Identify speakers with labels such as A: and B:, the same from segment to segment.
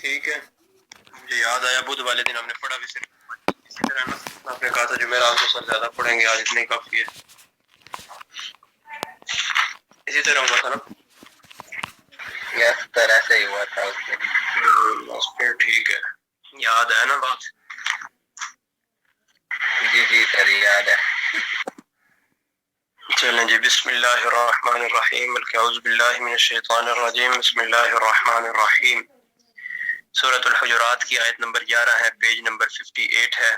A: ٹھیک ہے، مجھے یاد آیا بدھ والے دن ہم نے پڑھا بھی صرف اسی طرح نا، آپ نے کہا تھا جمعرات کو سر زیادہ پڑھیں گے، آج اتنے کافی ہے، اسی طرح ہوا تھا نا؟
B: اس طرح سے ہی ہوا تھا اس دن۔
A: بس پھر ٹھیک ہے، یاد ہے نا بات؟
B: جی سر یاد ہے۔
A: چلیں جی، بسم اللہ الرحمن الرحیم، اعوذ باللہ من الشیطان الرجیم، بسم اللہ الرحمن الرحیم۔ سورۃ الحجرات کی آیت نمبر 11 ہے، پیج نمبر 58 ہے۔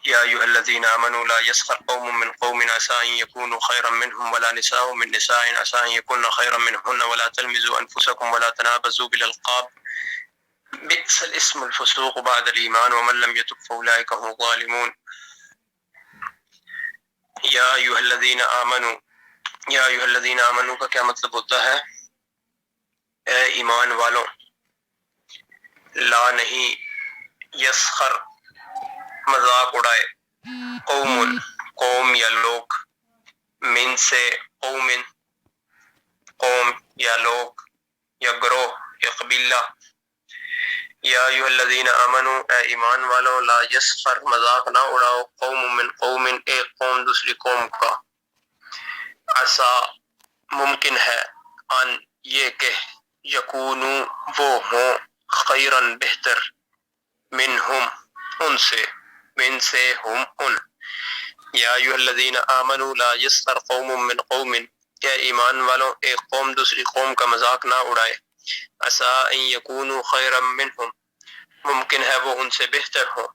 A: یا ایھا الذین آمنوا لا یسخر قوم من قوم عسى ان یکونوا خیرا منهم ولا نساء من نساء عسى ان یکن خیرا منهن ولا تلمزوا انفسکم ولا تنابزوا بالالقاب بئس الاسم الفسوق بعد الایمان ومن لم یتب فاولئک هم الظالمون۔ یا ایھا الذین آمنوا، یا ایھا الذین آمنوا کا کیا مطلب ہوتا ہے؟ اے ایمان والوں، لا نہیں، یسخر مذاق اڑائے، قوم قوم یا لوگ، من سے، قوم یا لوگ یا گروہ یا قبیلہ۔ یا ایھا الذین آمنوا، اے ایمان والوں، لا یسخر مذاق نہ اڑاؤ، قوم من قوم، ایک قوم دوسری قوم کا، عسا ممکن ہے، ان یہ کہ، یکونو وہ ہوں، خیرن بہتر، منہم ان سے، من سے ہم ان۔ یا ایھا الذین آمنوا لا یسخر قوم من قوم، کہ ایمان والوں ایک قوم دوسری قوم کا مذاق نہ اڑائے، عسیٰ ان یکونوا خیرا منہم، ممکن ہے وہ ان سے بہتر ہوں،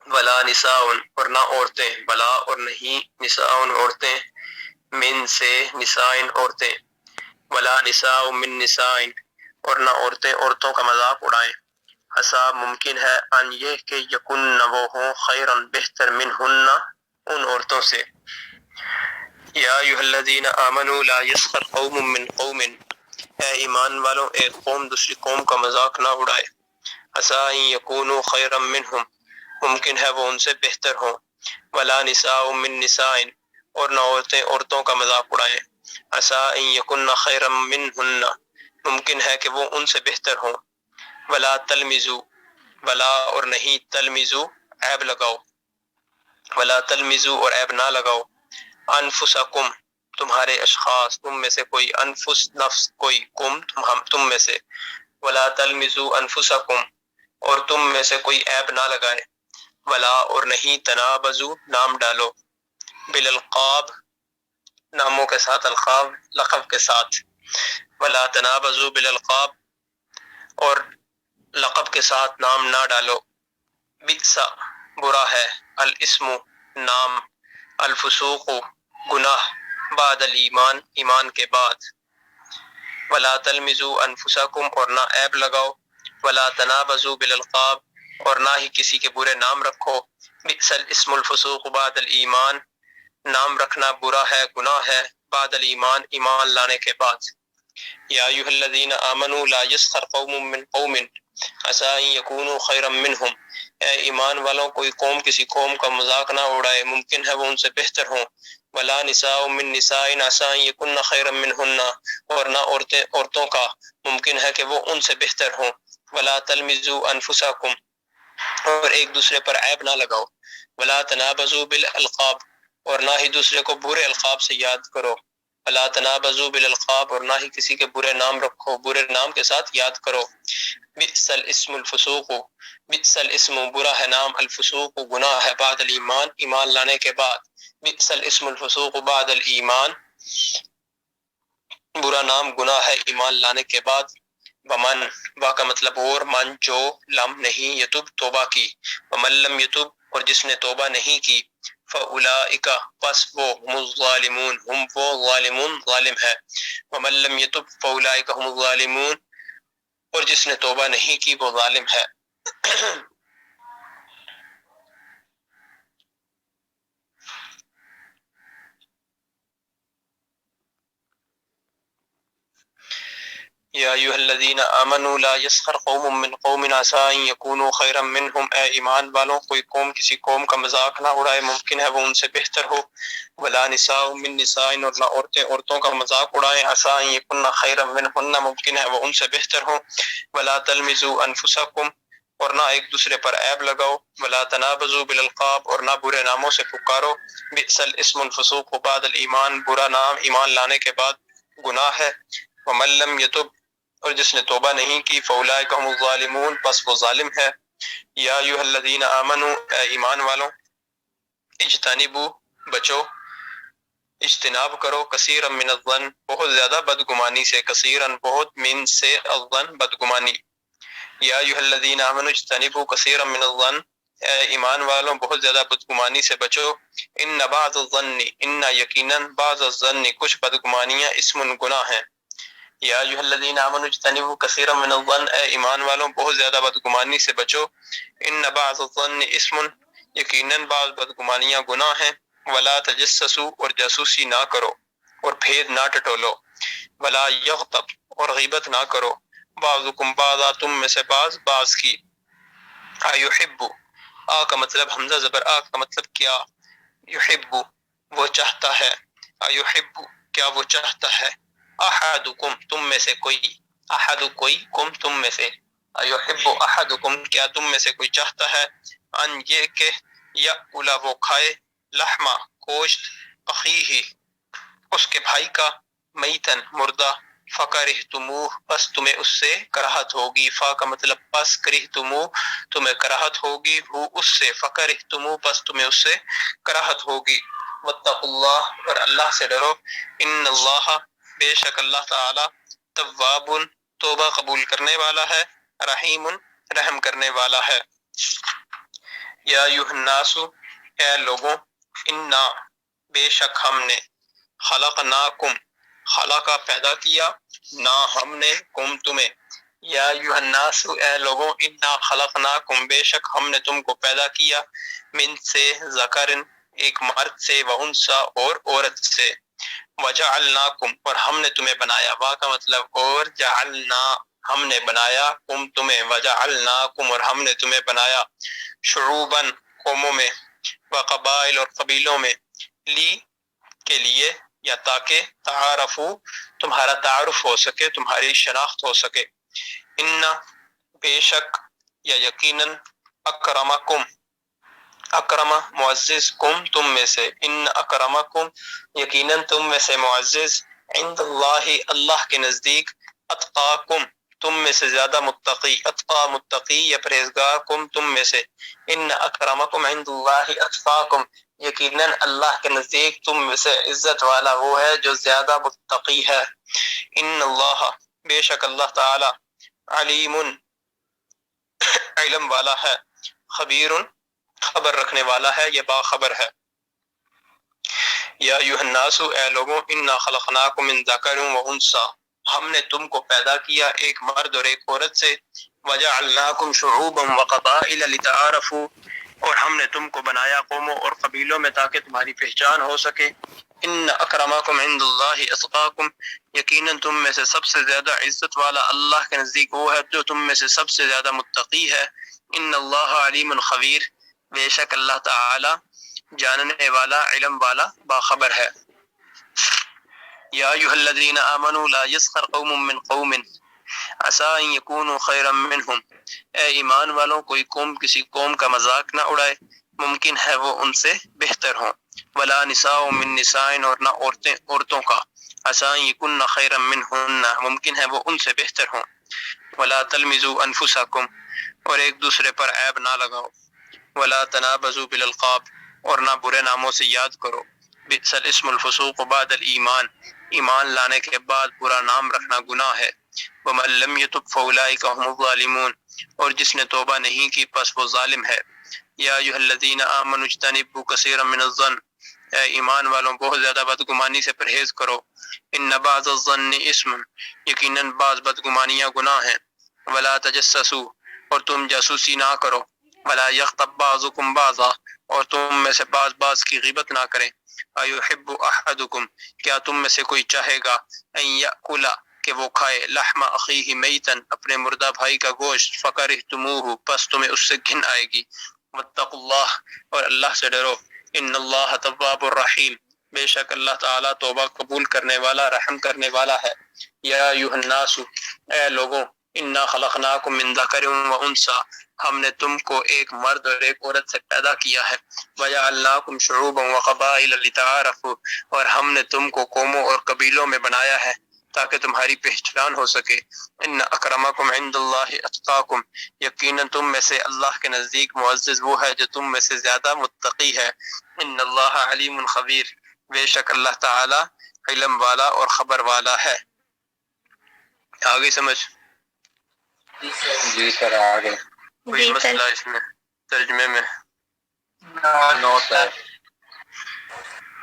A: ولا نساء اور نہ عورتیں، ولا اور نہیں، نساء عورتیں، من سے، نساء عورتیں، ولا نساء من نساء اور نہ عورتیں عورتوں کا مذاق اڑائیں، عسیٰ ممکن ہے، ان یہ کہ یکن وہ ہوں، خیرن بہتر، منہن ان عورتوں سے۔ یا ایھا الذین آمنوا لا یسخر قوم من قوم، اے ایمان والوں ایک قوم دوسری قوم کا مذاق نہ اڑائے، عسیٰ ان یکونوا خیرا منہم، ممکن ہے وہ ان سے بہتر ہوں، ولا نساء من نساء اور نہ عورتیں عورتوں کا مذاق اڑائیں، عسیٰ ان یکن خیرا منہن، ممکن ہے کہ وہ ان سے بہتر ہوں، ولا تلمزوا، ولا اور نہیں، تلمزوا عیب لگاؤ، ولا تلمزوا اور عیب نہ لگاؤ، انفسکم تمہارے اشخاص، تم میں سے کوئی، انفس نفس، کوئی، کم تم میں سے، ولا تلمزوا انفسکم اور تم میں سے کوئی عیب نہ لگائے، ولا اور نہیں، تنابزوا نام ڈالو، بالالقاب ناموں کے ساتھ، القاب لقب کے ساتھ، ولا تنابزوا بالالقاب اور لقب کے ساتھ نام نہ ڈالو، بئس برا ہے، الاسم نام، الفسوق گناہ، بعد الایمان ایمان کے بعد، ولا تلمزوا انفسکم اور نہ عیب لگاؤ، ولا تنابزوا بالالقاب اور نہ ہی کسی کے برے نام رکھو، بئس الاسم الفسوق بعد الایمان نام رکھنا برا ہے، گناہ ہے، بعد الایمان ایمان لانے کے بعد۔ یا ایھا الذین آمنوا لا یسخر قوم من قوم عسیٰ ان یکونوا خیرا منہم، اے ایمان والوں کوئی قوم کسی قوم کا مذاق نہ اڑائے، ممکن ہے وہ ان سے بہتر ہوں، ولا نساء من نساء عسیٰ ان یکن خیرا منہن اور نہ عورتیں عورتوں کا، ممکن ہے کہ وہ ان سے بہتر ہوں، ولا تلمزوا انفسکم اور ایک دوسرے پر عیب نہ لگاؤ، ولا تنابزوا بالالقاب اور نہ ہی دوسرے کو برے القاب سے یاد کرو، ولا تنابزوا بالالقاب اور نہ ہی کسی کے برے نام رکھو، برے نام کے ساتھ یاد کرو، بئس الاسم الفسوق، بئس الاسم برا ہے نام، الفسوق گناہ ہے، بعد الایمان ایمان لانے کے بعد، بئس الاسم الفسوق بعد الایمان برا نام گناہ ہے ایمان لانے کے بعد، ومن وا کا مطلب اور، من جو، لم نہیں، یتوب توبہ کی، ومن لم یتوب اور جس نے توبہ نہیں کی، فاولئک پس وہ، هم الظالمون ہم وہ ظالمون ظالم ہے، ومن لم یتب فاولئک هم الظالمون اور جس نے توبہ نہیں کی وہ ظالم ہے۔ یا ایھا الذین آمنوا لا یسخر قوم من قوم عسى ان یکونوا خیرا منہم، اے ایمان والوں کوئی قوم کسی قوم کا مذاق نہ اڑائے، ممکن ہے وہ ان سے بہتر ہو۔ ولا نساء من نساء، اور نہ عورتیں عورتوں کا مذاق اڑائیں، عسى ان یکن خیرا منہن، ممکن ہے وہ ان سے بہتر ہوں۔ ولا تلمزوا انفسکم، اور نہ ایک دوسرے پر عیب لگاؤ۔ ولا تنابزوا بالالقاب، اور نہ برے ناموں سے پکارو۔ بئس الاسم الفسوق بعد الایمان، برا نام ایمان لانے کے بعد گناہ ہے۔ ومن لم یتب، اور جس نے توبہ نہیں کی، فاولئک هم الظالمون، پس وہ ظالم ہے۔ یا ایھا الذین آمنوا، اے ایمان والوں، اجتنبوا، بچو، اجتناب کرو، کثیرا من الظن، بہت زیادہ بدگمانی سے، کثیرا بہت، من سے، الظن بدگمانی۔ یا ایھا الذین آمنوا اجتنبوا کثیرا من الظن، اے ایمان والوں بہت زیادہ بدگمانی سے بچو۔ ان بعض الظن، ان یقیناً، بعض الظن کچھ بدگمانیاں، اسم گناہ ہیں۔ یا ایھا الذین آمنوا اجتنبوا کثیرا من الظن، اے ایمان والوں بہت زیادہ بدگمانی سے بچو۔ ان بعض الظن اسم، یقیناً بعض بدگمانیاں گناہ ہیں۔ ولا تجسسوا، اور جاسوسی نہ کرو اور بھید نہ ٹٹولو۔ ولا یغتب، اور غیبت نہ کرو۔ بعضکم بعضا، تم میں سے بعض کی۔ ایحب، آ کا مطلب حمزہ زبر آ کا مطلب کیا، یحب وہ چاہتا ہے، ایحب کیا وہ چاہتا ہے، احدکم تم میں سے کوئی، احد کوئی، کم تم میں سے، ایحب احدکم کیا تم میں سے کوئی چاہتا ہے، ان یہ کہ یأکل وہ کھائے، لحمہ گوشت، اخیہ اس کے بھائی کا، میتن مردہ، فکرہتموہ پس تمہیں اس سے کراہت ہوگی، فا کا مطلب پس، کرہتموہ تمہیں کراہت ہوگی، ہو اس سے، فکرہتموہ پس تمہیں اس سے کراہت ہوگی۔ واتقوا اللہ، اور اللہ سے ڈرو، ان اللہ بے شک اللہ تعالی، تواب توبہ قبول کرنے والا ہے، رحیم رحم کرنے والا ہے۔ یا ایھا الناس، اے لوگوں، انا بے شک ہم نے، خلقناکم خلقا پیدا کیا، نہ ہم نے، کم تمہیں، یا ایھا الناس اے لوگوں، انا خلقناکم بے شک ہم نے تم کو پیدا کیا، من سے، ذکرن ایک مرد سے، وانثی اور عورت سے، وجعلناکم اور ہم نے تمہیں بنایا، وا کا مطلب اور، جعلنا ہم نے بنایا، کم تمہیں، وجعلناکم اور ہم نے تمہیں بنایا، شعوباً قوموں میں، وقبائل اور قبیلوں میں، لی کے لیے یا تاکہ، تعارفو تمہارا تعارف ہو سکے، تمہاری شناخت ہو سکے۔ ان بے شک یا یقیناً، اکرمکم اکرم معزز، کم تم میں سے، ان اکرمکم یقیناً تم میں سے معزز، عند اللہ اللہ کے نزدیک، اتقاکم تم میں سے زیادہ متقی، اتقا متقی یا پرہیزگار، کم تم میں سے، ان اکرمکم عند اللہ اتقاکم یقیناً اللہ کے نزدیک تم میں سے عزت والا وہ ہے جو زیادہ متقی ہے۔ ان اللہ بے شک اللہ تعالی، علیم علم والا ہے، خبیر خبر رکھنے والا ہے یا باخبر ہے۔ یا ایھا الناس اے لوگوں، انا خلقناکم من ذکر وانثی ہم نے تم کو پیدا کیا ایک مرد اور ایک عورت سے، وجعلناکم شعوبا وقبائل لتعارفوا اور ہم نے تم کو بنایا قوموں اور قبیلوں میں تاکہ تمہاری پہچان ہو سکے۔ ان اکرمکم عند اللہ اتقاکم یقیناً تم میں سے سب سے زیادہ عزت والا اللہ کے نزدیک وہ ہے جو تم میں سے سب سے زیادہ متقی ہے۔ ان اللہ علیم خبیر بے شک اللہ تعالی جاننے والا، علم والا، باخبر ہے۔ یا ایھا الذین آمنوا لا یسخر قوم من قوم عسى ان یکونوا خیرا منہم، اے ایمان والوں کوئی قوم کسی قوم کا مذاق نہ اڑائے، ممکن ہے وہ ان سے بہتر ہوں۔ ولا نساء من نساء اور نہ عورتیں عورتوں کا، عسى ان یکن خیرا منہن ممکن ہے وہ ان سے بہتر ہوں۔ ولا تلمزوا انفسکم اور ایک دوسرے پر عیب نہ لگاؤ۔ ولا تنابزوا بالالقاب اور نہ برے ناموں سے یاد کرو۔ بئس الاسم الفسوق بعد الایمان ایمان لانے کے بعد برا نام رکھنا گناہ ہے۔ ومن لم یتب فاولئک هم الظالمون اور جس نے توبہ نہیں کی پس وہ ظالم ہے۔ یا ایھا الذین آمنوا اجتنبوا کثیرا من الظن اے ایمان والوں بہت زیادہ بدگمانی سے پرہیز کرو۔ ان بعض الظن اسم یقیناً بعض بدگمانیاں گناہ ہیں۔ ولا تجسسوا اور تم جاسوسی نہ کرو۔ ولا یغتب بعضکم بعضا اور تم میں سے بعض کی غیبت نہ کریں۔ ایحب احدکم کیا تم میں سے کوئی چاہے گا، ان یأکل کہ وہ کھائے لحم اخیہ میتن اپنے مردہ بھائی کا گوشت فکرہتموہ پس تمہیں اس سے گھن آئے گی، واتقوا اللہ اور اللہ سے ڈرو، ان اللہ تواب الرحیم بے شک اللہ تعالیٰ توبہ قبول کرنے والا رحم کرنے والا ہے۔ یا ایھا الناس اے لوگوں، انا خلقناکم من ذکر و انثی ہم نے تم کو ایک مرد اور ایک عورت سے پیدا کیا ہے، وجعلناکم شعوبا وقبائل لتعارفوا اور ہم نے تم کو قوموں اور قبیلوں میں بنایا ہے تاکہ تمہاری پہچان ہو سکے، ان اکرمکم عند اللہ اتقاکم یقیناً تم میں سے اللہ کے نزدیک معزز وہ ہے جو تم میں سے زیادہ متقی ہے، ان اللہ علیم خبیر بے شک اللہ تعالی علم والا اور خبر والا ہے۔ آگے سمجھ؟
B: جی سر آگے
A: کوئی مسئلہ اس میں ترجمے میں؟
B: نو سر۔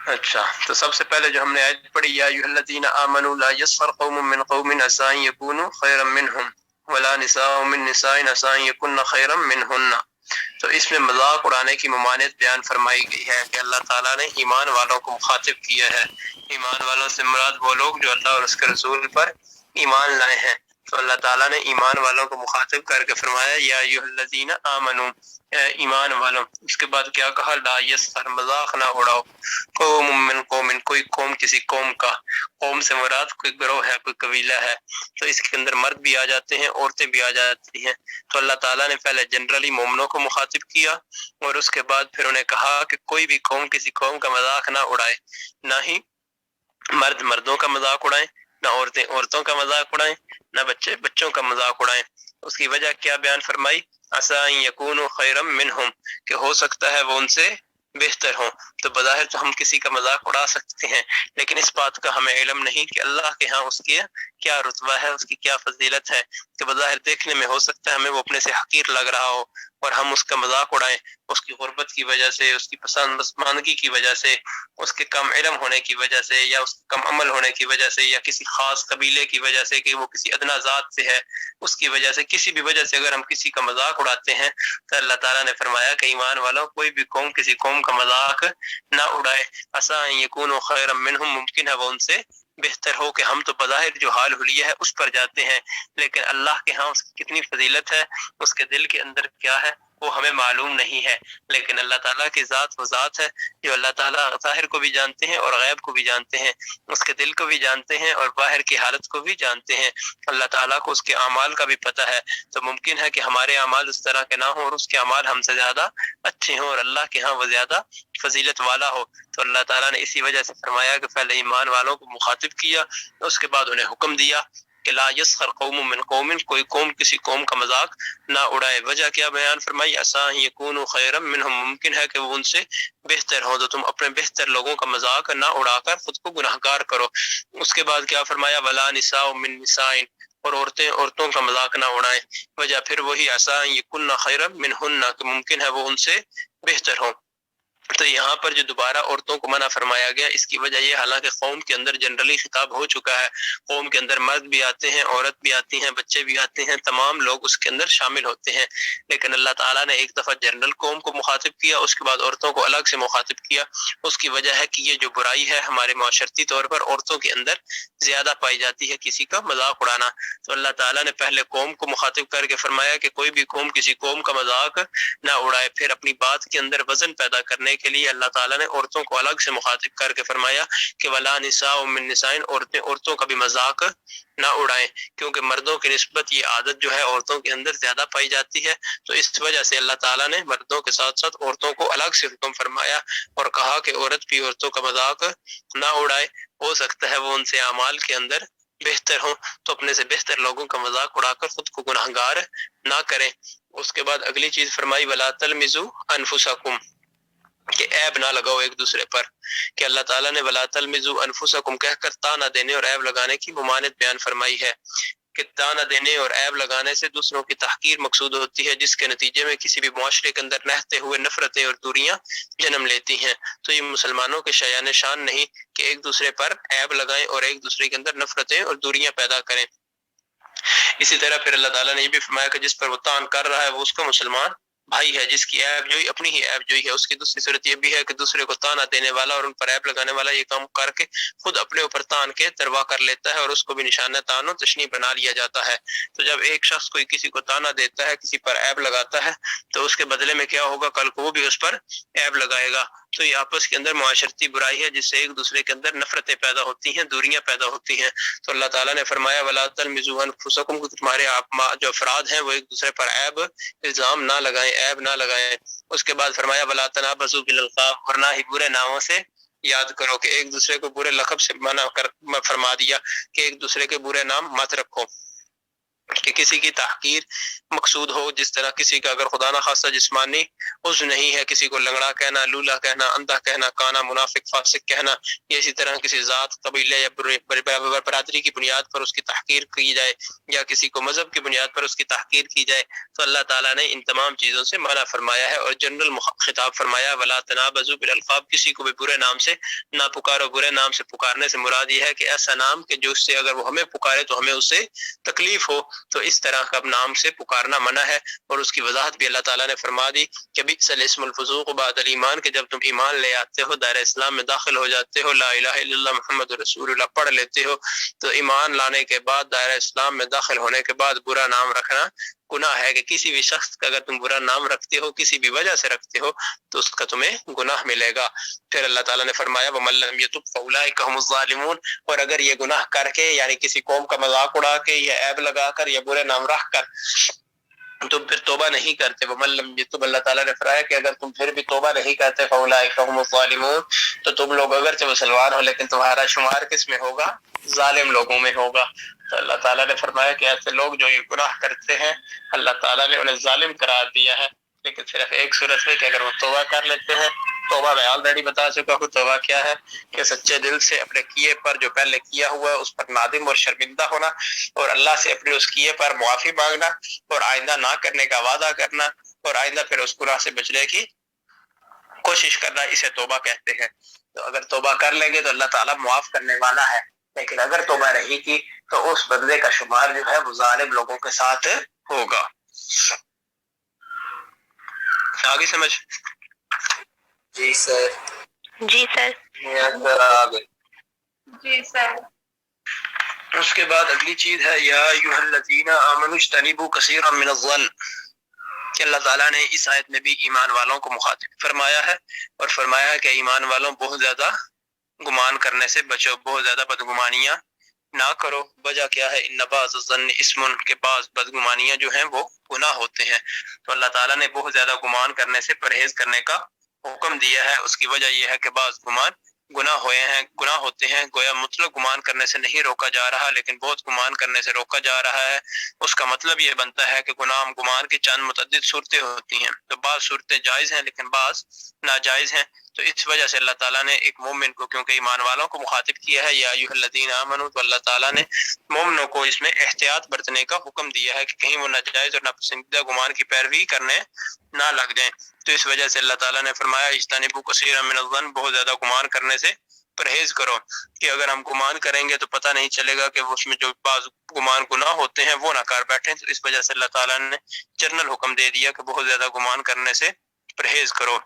A: اچھا، تو سب سے پہلے جو ہم نے آیت پڑھی یا ایھا الذین آمنوا لا یسخر قوم من قوم عسى ان یکونوا خیرا منهم ولا نساء من نساء عسى ان یکن خیرا منهن، تو اس میں مذاق اڑانے کی ممانعت بیان فرمائی گئی ہے کہ اللہ تعالیٰ نے ایمان والوں کو مخاطب کیا ہے۔ ایمان والوں سے مراد وہ لوگ جو اللہ اور اس کے رسول پر ایمان لائے ہیں، تو اللہ تعالیٰ نے ایمان والوں کو مخاطب کر کے فرمایا یا ایھا الذین آمنوا اے ایمان والوں، اس کے بعد کیا کہا لا یسخر مذاق نہ اڑاؤ، قوم من قوم کوئی قوم کسی قوم کا، قوم سے مراد کوئی گروہ ہے کوئی قبیلہ ہے، تو اس کے اندر مرد بھی آ جاتے ہیں عورتیں بھی آ جاتی ہیں، تو اللہ تعالیٰ نے پہلے جنرلی مومنوں کو مخاطب کیا اور اس کے بعد پھر انہیں کہا کہ کوئی بھی قوم کسی قوم کا مذاق نہ اڑائے، نہ ہی مرد مردوں کا مذاق اڑائیں، نہ عورتیں عورتوں کا مذاق اڑائیں، نہ بچے بچوں کا مذاق اڑائیں۔ اس کی وجہ کیا بیان فرمائی؟ عسیٰ ان یکونوا خیرا منہم کہ ہو سکتا ہے وہ ان سے بہتر ہوں، تو بظاہر تو ہم کسی کا مذاق اڑا سکتے ہیں، لیکن اس بات کا ہمیں علم نہیں کہ اللہ کے ہاں اس کی کیا رتبہ ہے، اس کی کیا فضیلت ہے، کہ بظاہر دیکھنے میں ہو سکتا ہے ہمیں وہ اپنے سے حقیر لگ رہا ہو اور ہم اس کا مذاق اڑائیں، اس کی غربت کی وجہ سے، اس کی پسماندگی کی وجہ سے، اس کے کم علم ہونے کی وجہ سے، یا اس کے کم عمل ہونے کی وجہ سے، یا کسی خاص قبیلے کی وجہ سے کہ وہ کسی ادنا ذات سے ہے، اس کی وجہ سے، کسی بھی وجہ سے اگر ہم کسی کا مذاق اڑاتے ہیں تو اللہ تعالیٰ نے فرمایا کہ ایمان والوں کوئی بھی قوم کسی قوم کا مذاق نہ اڑائے، عسیٰ ان یکونوا خیرا منہم ممکن ہے وہ ان سے بہتر ہو، کہ ہم تو بظاہر جو حال حلیہ ہے اس پر جاتے ہیں، لیکن اللہ کے ہاں اس کی کتنی فضیلت ہے، اس کے دل کے اندر کیا ہے وہ ہمیں معلوم نہیں ہے، لیکن اللہ تعالیٰ کی ذات وہ ذات ہے جو اللہ تعالیٰ ظاہر کو بھی جانتے ہیں اور غیب کو بھی جانتے ہیں، اس کے دل کو بھی جانتے ہیں اور باہر کی حالت کو بھی جانتے ہیں، اللہ تعالیٰ کو اس کے اعمال کا بھی پتہ ہے، تو ممکن ہے کہ ہمارے اعمال اس طرح کے نہ ہوں اور اس کے اعمال ہم سے زیادہ اچھے ہوں اور اللہ کے ہاں وہ زیادہ فضیلت والا ہو، تو اللہ تعالیٰ نے اسی وجہ سے فرمایا کہ پہلے ایمان والوں کو مخاطب کیا، اس کے بعد انہیں حکم دیا کہ لا یسخر قوم من قوم کوئی قوم کسی قوم کا مذاق نہ اڑائے۔ وجہ کیا بیان فرمائی؟ عسیٰ ان یکونوا خیرا منہم ممکن ہے کہ وہ ان سے بہتر ہوں، تو تم اپنے بہتر لوگوں کا مذاق نہ اڑا کر خود کو گناہگار کرو۔ اس کے بعد کیا فرمایا؟ ولا نساء من نساء اور عورتیں عورتوں کا مذاق نہ اڑائیں، وجہ پھر وہی عسیٰ ان یکن خیرا منہن کہ ممکن ہے وہ ان سے بہتر ہوں۔ تو یہاں پر جو دوبارہ عورتوں کو منع فرمایا گیا اس کی وجہ یہ حالانکہ قوم کے اندر جنرلی خطاب ہو چکا ہے، قوم کے اندر مرد بھی آتے ہیں، عورت بھی آتی ہیں، بچے بھی آتے ہیں، تمام لوگ اس کے اندر شامل ہوتے ہیں، لیکن اللہ تعالیٰ نے ایک دفعہ جنرل قوم کو مخاطب کیا، اس کے بعد عورتوں کو الگ سے مخاطب کیا، اس کی وجہ ہے کہ یہ جو برائی ہے ہمارے معاشرتی طور پر عورتوں کے اندر زیادہ پائی جاتی ہے، کسی کا مذاق اڑانا، تو اللہ تعالیٰ نے پہلے قوم کو مخاطب کر کے فرمایا کہ کوئی بھی قوم کسی قوم کا مذاق نہ اڑائے، پھر اپنی بات کے اندر وزن پیدا کرنے کے لیے اللہ تعالیٰ نے عورتوں کو الگ سے مخاطب کر کے فرمایا کہ ولا نساء من نساء عورتیں عورتوں کا بھی مذاق نہ اڑائیں، کیونکہ مردوں کی نسبت یہ عادت جو ہے عورتوں کے اندر زیادہ پائی جاتی ہے، تو اس وجہ سے اللہ تعالیٰ نے مردوں کے ساتھ ساتھ عورتوں کو الگ سے حکم فرمایا اور کہا کہ عورت بھی عورتوں کا مذاق نہ اڑائے، ہو سکتا ہے وہ ان سے اعمال کے اندر بہتر ہوں، تو اپنے سے بہتر لوگوں کا مذاق اڑا کر خود کو گناہگار نہ کریں۔ اس کے بعد اگلی چیز فرمائی ولا تلمزوا انفسکم کہ عیب نہ لگاؤ ایک دوسرے پر، کہ اللہ تعالیٰ نے ولا تلمزوا انفسکم کہہ کر تانا دینے اور عیب لگانے کی ممانعت بیان فرمائی ہے، کہ تانا دینے اور عیب لگانے سے دوسروں کی تحقیر مقصود ہوتی ہے، جس کے نتیجے میں کسی بھی معاشرے کے اندر رہتے ہوئے نفرتیں اور دوریاں جنم لیتی ہیں، تو یہ مسلمانوں کے شایان شان نہیں کہ ایک دوسرے پر عیب لگائیں اور ایک دوسرے کے اندر نفرتیں اور دوریاں پیدا کریں۔ اسی طرح پھر اللہ تعالیٰ نے یہ بھی فرمایا کہ جس پر وہ تان کر رہا ہے وہ اس کو مسلمان بھائی ہے جس کی عیب جوئی اپنی ہی عیب جوئی ہے، اس کی دوسری صورت یہ بھی ہے کہ دوسرے کو تانا دینے والا اور ان پر عیب لگانے والا یہ کام کر کے خود اپنے اوپر تان کے تروا کر لیتا ہے اور اس کو بھی نشانہ تان و تشنیع بنا لیا جاتا ہے۔ تو جب ایک شخص کوئی کسی کو تانا دیتا ہے، کسی پر عیب لگاتا ہے، تو اس کے بدلے میں کیا ہوگا؟ کل کو وہ بھی اس پر عیب لگائے گا۔ تو یہ آپس کے اندر معاشرتی برائی ہے جس سے ایک دوسرے کے اندر نفرتیں پیدا ہوتی ہیں، دوریاں پیدا ہوتی ہیں۔ تو اللہ تعالیٰ نے فرمایا وَلَا تَلْمِزُوا أَنفُسَكُمْ، تمہارے جو افراد ہیں وہ ایک دوسرے پر عیب الزام نہ لگائیں، عیب نہ لگائیں۔ اس کے بعد فرمایا وَلَا تَنَابَزُوا بِالْأَلْقَابِ، اور نہ ہی برے ناموں سے یاد کرو، کہ ایک دوسرے کو برے لقب سے منع فرما دیا کہ ایک دوسرے کے برے نام مت رکھو، کہ کسی کی تحقیر مقصود ہو، جس طرح کسی کا اگر خدا نہ خاصہ جسمانی عضو نہیں ہے، کسی کو لنگڑا کہنا، لولا کہنا، اندھا کہنا، کانا، منافق، فاسق کہنا، یا اسی طرح کسی ذات، قبیلے یا برادری کی بنیاد پر اس کی تحقیر کی جائے، یا کسی کو مذہب کی بنیاد پر اس کی تحقیر کی جائے، تو اللہ تعالیٰ نے ان تمام چیزوں سے منع فرمایا ہے اور جنرل خطاب فرمایا وَلَا تَنَابَزُوا بِالْأَلْقَابِ، کسی کو بھی برے نام سے نہ پکارو۔ برے نام سے پکارنے سے مراد یہ ہے کہ ایسا نام کہ جو اس سے اگر وہ ہمیں پکارے تو ہمیں اس سے تکلیف ہو، تو اس طرح کا نام سے پکارنا منع ہے۔ اور اس کی وضاحت بھی اللہ تعالیٰ نے فرما دی کہ بئس الاسم الفسوق بعد الایمان، کہ جب تم ایمان لے آتے ہو، دائرہ اسلام میں داخل ہو جاتے ہو، لا الہ الا اللہ محمد رسول اللہ پڑھ لیتے ہو، تو ایمان لانے کے بعد، دائرہ اسلام میں داخل ہونے کے بعد برا نام رکھنا گناہ ہے۔ کہ کسی بھی شخص کا اگر تم برا نام رکھتے ہو، کسی بھی وجہ سے رکھتے ہو، تو اس کا تمہیں گناہ ملے گا۔ پھر اللہ تعالیٰ نے فرمایا وَمَن لَّمْ يَتُبْ فَأُولَٰئِكَ هُمُ الظَّالِمُونَ، اور اگر یہ گناہ کر کے، یعنی کسی قوم کا مذاق اڑا کے یا عیب لگا کر یا برے نام رکھ کر تو پھر توبہ نہیں کرتے، وَمَن لَّمْ يَتُبْ، اللہ تعالیٰ نے فرمایا کہ اگر تم پھر بھی توبہ نہیں کرتے، فَأُولَٰئِكَ هُمُ الظَّالِمُونَ، تو تم لوگ اگرچہ مسلمان ہو لیکن تمہارا شمار کس میں ہوگا؟ ظالم لوگوں میں ہوگا۔ تو اللہ تعالیٰ نے فرمایا کہ ایسے لوگ جو یہ گناہ کرتے ہیں، اللہ تعالیٰ نے انہیں ظالم قرار دیا ہے، لیکن صرف ایک صورت میں کہ اگر وہ توبہ کر لیتے ہیں۔ توبہ میں آلریڈی بتا چکا ہوں توبہ کیا ہے، کہ سچے دل سے اپنے کیے پر، جو پہلے کیا ہوا ہے اس پر نادم اور شرمندہ ہونا، اور اللہ سے اپنے اس کیے پر معافی مانگنا، اور آئندہ نہ کرنے کا وعدہ کرنا، اور آئندہ پھر اس گناہ سے بچنے کی کوشش کرنا، اسے توبہ کہتے ہیں۔ تو اگر توبہ کر لیں گے تو اللہ تعالیٰ معاف کرنے والا ہے، لیکن اگر توبہ نہیں کی تو اس بندے کا شمار جو ہے وہ ظالم لوگوں کے ساتھ ہوگا۔ آگے سمجھ؟
B: جی سر۔
C: جی سر۔
B: آگے۔
C: جی سر۔
A: اس کے بعد اگلی چیز ہے یا ایھا الذین آمنوا اجتنبوا کثیرا من الظن، کہ اللہ تعالیٰ نے اس آیت میں بھی ایمان والوں کو مخاطب فرمایا ہے، اور فرمایا ہے کہ ایمان والوں بہت زیادہ گمان کرنے سے بچو، بہت زیادہ بدگمانیاں نہ کرو۔ وجہ کیا ہے؟ ان بعض الظن اسم، کے بعض بدگمانیاں جو ہیں وہ گناہ ہوتے ہیں۔ تو اللہ تعالیٰ نے بہت زیادہ گمان کرنے سے پرہیز کرنے کا حکم دیا ہے۔ اس کی وجہ یہ ہے کہ بعض گمان گناہ ہوتے ہیں، گویا مطلق گمان کرنے سے نہیں روکا جا رہا، لیکن بہت گمان کرنے سے روکا جا رہا ہے۔ اس کا مطلب یہ بنتا ہے کہ گمان کی چند متعدد صورتیں ہوتی ہیں، تو بعض صورتیں جائز ہیں لیکن بعض ناجائز ہیں۔ تو اس وجہ سے اللہ تعالیٰ نے ایک مومن کو، کیونکہ ایمان والوں کو مخاطب کیا ہے یا ایھا الذین آمنوا، تو اللہ تعالیٰ نے مومنوں کو اس میں احتیاط برتنے کا حکم دیا ہے کہ کہیں وہ ناجائز اور ناپسندیدہ گمان کی پیروی کرنے نہ لگ جائیں۔ تو اس وجہ سے اللہ تعالیٰ نے فرمایا اجتنبوا کثیرا من الظن، بہت زیادہ گمان کرنے سے پرہیز کرو، کہ اگر ہم گمان کریں گے تو پتہ نہیں چلے گا کہ اس میں جو بعض گمان گناہ ہوتے ہیں وہ نہ کر بیٹھیں۔ تو اس وجہ سے اللہ تعالیٰ نے جنرل حکم دے دیا کہ بہت زیادہ گمان کرنے سے پرہیز کرو۔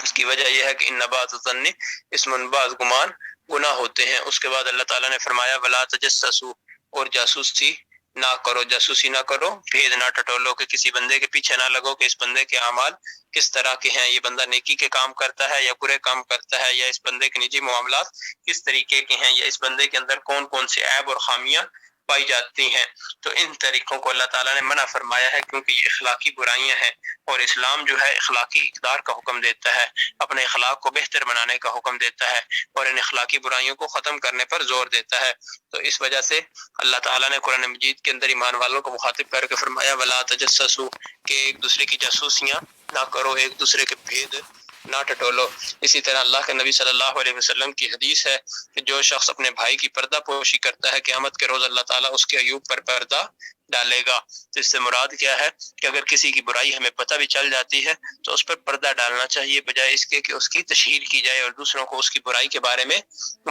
A: اس کی وجہ یہ ہے کہ ان بعض الظن اسم، بعض گمان گناہ ہوتے ہیں۔ اس کے بعد اللہ تعالیٰ نے فرمایا ولا تجسسوا، اور جاسوسی نہ کرو، جاسوسی نہ کرو، بھید نہ ٹٹولو، کہ کسی بندے کے پیچھے نہ لگو کہ اس بندے کے اعمال کس طرح کے ہیں، یہ بندہ نیکی کے کام کرتا ہے یا برے کام کرتا ہے، یا اس بندے کے نجی معاملات کس طریقے کے ہیں، یا اس بندے کے اندر کون کون سے عیب اور خامیاں پائی جاتی ہیں۔ تو ان طریقوں کو اللہ تعالیٰ نے منع فرمایا ہے، کیونکہ یہ اخلاقی برائیاں ہیں، اور اسلام جو ہے اخلاقی اقدار کا حکم دیتا ہے، اپنے اخلاق کو بہتر بنانے کا حکم دیتا ہے، اور ان اخلاقی برائیوں کو ختم کرنے پر زور دیتا ہے۔ تو اس وجہ سے اللہ تعالیٰ نے قرآن مجید کے اندر ایمان والوں کو مخاطب کر کے فرمایا ولا تجسسوا، کہ ایک دوسرے کی جاسوسیاں نہ کرو، ایک دوسرے کے بھید نہ ٹٹولو۔ اسی طرح اللہ کے نبی صلی اللہ علیہ وسلم کی حدیث ہے کہ جو شخص اپنے بھائی کی پردہ پوشی کرتا ہے، قیامت کے روز اللہ تعالیٰ اس کے عیوب پر پردہ ڈالے گا۔ تو اس سے مراد کیا ہے کہ اگر کسی کی برائی ہمیں پتہ بھی چل جاتی ہے تو اس پر پردہ ڈالنا چاہیے، بجائے اس کے کہ اس کی تشہیر کی جائے اور دوسروں کو اس کی برائی کے بارے میں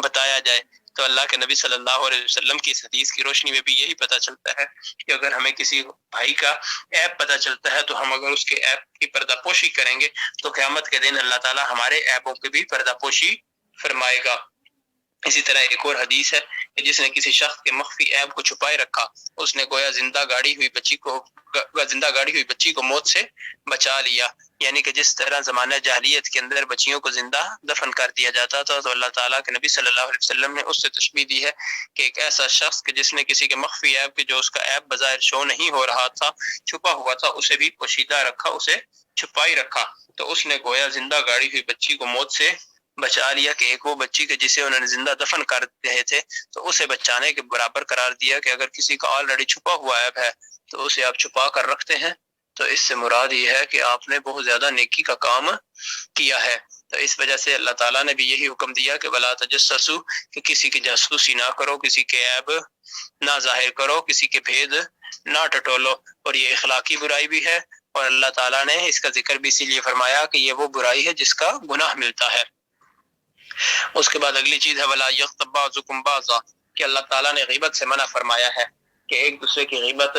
A: بتایا جائے۔ تو اللہ کے نبی صلی اللہ علیہ وسلم کی اس حدیث کی روشنی میں بھی یہی پتہ چلتا ہے کہ اگر ہمیں کسی بھائی کا عیب پتہ چلتا ہے تو ہم اگر اس کے عیب کی پردہ پوشی کریں گے تو قیامت کے دن اللہ تعالی ہمارے عیبوں کی بھی پردہ پوشی فرمائے گا۔ اسی طرح ایک اور حدیث ہے کہ جس نے کسی شخص کے مخفی عیب کو چھپائے رکھا، اس نے گویا زندہ گاڑی ہوئی بچی کو موت سے بچا لیا۔ یعنی کہ جس طرح زمانہ جاہلیت کے اندر بچیوں کو زندہ دفن کر دیا جاتا تھا، تو اللہ تعالیٰ کے نبی صلی اللہ علیہ وسلم نے اس سے تشبیہ دی ہے کہ ایک ایسا شخص کہ جس نے کسی کے مخفی عیب کے جو اس کا عیب بظاہر شو نہیں ہو رہا تھا، چھپا ہوا تھا، اسے بھی پوشیدہ رکھا، اسے چھپائی رکھا، تو اس نے گویا زندہ گاڑی ہوئی بچی کو موت سے بچا لیا کہ ایک وہ بچی کے جسے انہوں نے زندہ دفن کر رہے تھے تو اسے بچانے کے برابر قرار دیا کہ اگر کسی کا آلریڈی چھپا ہوا عیب ہے تو اسے آپ چھپا کر رکھتے ہیں، تو اس سے مراد یہ ہے کہ آپ نے بہت زیادہ نیکی کا کام کیا ہے۔ تو اس وجہ سے اللہ تعالیٰ نے بھی یہی حکم دیا کہ ولا تجسسوا، کہ کسی کی جاسوسی نہ کرو، کسی کے عیب نہ ظاہر کرو، کسی کے بھید نہ ٹٹولو، اور یہ اخلاقی برائی بھی ہے، اور اللہ تعالیٰ نے اس کا ذکر بھی اسی لیے فرمایا کہ یہ وہ برائی ہے جس کا گناہ ملتا ہے۔ اس کے بعد اگلی چیز ہے ولا یغتب بعضکم بعضا، کہ اللہ تعالیٰ نے غیبت سے منع فرمایا ہے کہ ایک دوسرے کی غیبت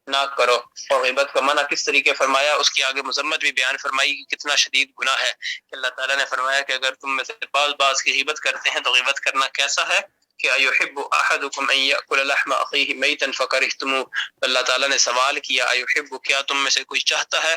A: نہ کرو، اور غیبت کا منع کس طریقے فرمایا، اس کی آگے مذمت بھی بیان فرمائی کہ کتنا شدید گناہ ہے کہ اللہ تعالیٰ نے فرمایا کہ اگر تم میں سے بعض کی غیبت کرتے ہیں تو غیبت کرنا کیسا ہے کہ ایحب احدکم ان یاکل لحم اخیہ میتا فکرہتموہ، اللہ تعالیٰ نے سوال کیا ایحب، کیا تم میں سے کوئی چاہتا ہے،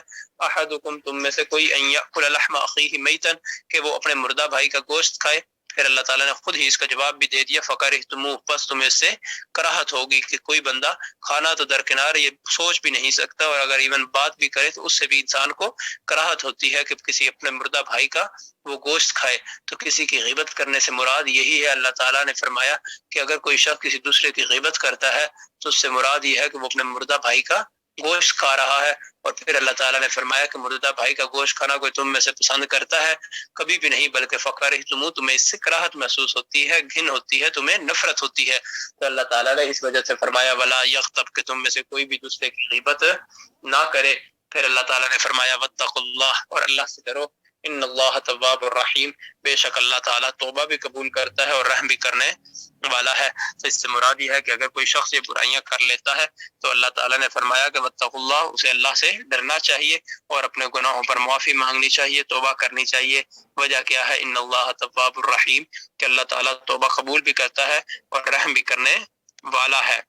A: احدکم تم میں سے کوئی، ان یاکل لحم اخیہ میتا، کہ وہ اپنے مردہ بھائی کا گوشت کھائے، پھر اللہ تعالیٰ نے خود ہی اس کا جواب بھی دے دیا فکرہتموہ، پس تمہیں اس سے کراہت ہوگی کہ کوئی بندہ کھانا تو درکنار یہ سوچ بھی نہیں سکتا، اور اگر ایون بات بھی کرے تو اس سے بھی انسان کو کراہت ہوتی ہے کہ کسی اپنے مردہ بھائی کا وہ گوشت کھائے، تو کسی کی غیبت کرنے سے مراد یہی ہے۔ اللہ تعالیٰ نے فرمایا کہ اگر کوئی شخص کسی دوسرے کی غیبت کرتا ہے تو اس سے مراد یہ ہے کہ وہ اپنے مردہ بھائی کا گوشت کھا رہا ہے، اور پھر اللہ تعالیٰ نے فرمایا کہ مردہ بھائی کا گوشت کھانا کوئی تم میں سے پسند کرتا ہے، کبھی بھی نہیں، بلکہ فکرہتموہ، تمہیں اس سے کراہت محسوس ہوتی ہے، گھن ہوتی ہے، تمہیں نفرت ہوتی ہے، تو اللہ تعالیٰ نے اس وجہ سے فرمایا ولا یغتب، کہ تم میں سے کوئی بھی دوسرے کی غیبت نہ کرے۔ پھر اللہ تعالیٰ نے فرمایا واتقوا اللہ، اور اللہ سے ڈرو، ان اللہ تواب الرحیم، بے شک اللہ تعالیٰ توبہ بھی قبول کرتا ہے اور رحم بھی کرنے والا ہے۔ تو اس سے مراد یہ ہے کہ اگر کوئی شخص یہ برائیاں کر لیتا ہے تو اللہ تعالیٰ نے فرمایا کہ واتقوا اللہ، اسے اللہ سے ڈرنا چاہیے اور اپنے گناہوں پر معافی مانگنی چاہیے، توبہ کرنی چاہیے۔ وجہ کیا ہے، ان اللہ تواب الرحیم، کہ اللہ تعالیٰ توبہ قبول بھی کرتا ہے اور رحم بھی کرنے والا ہے۔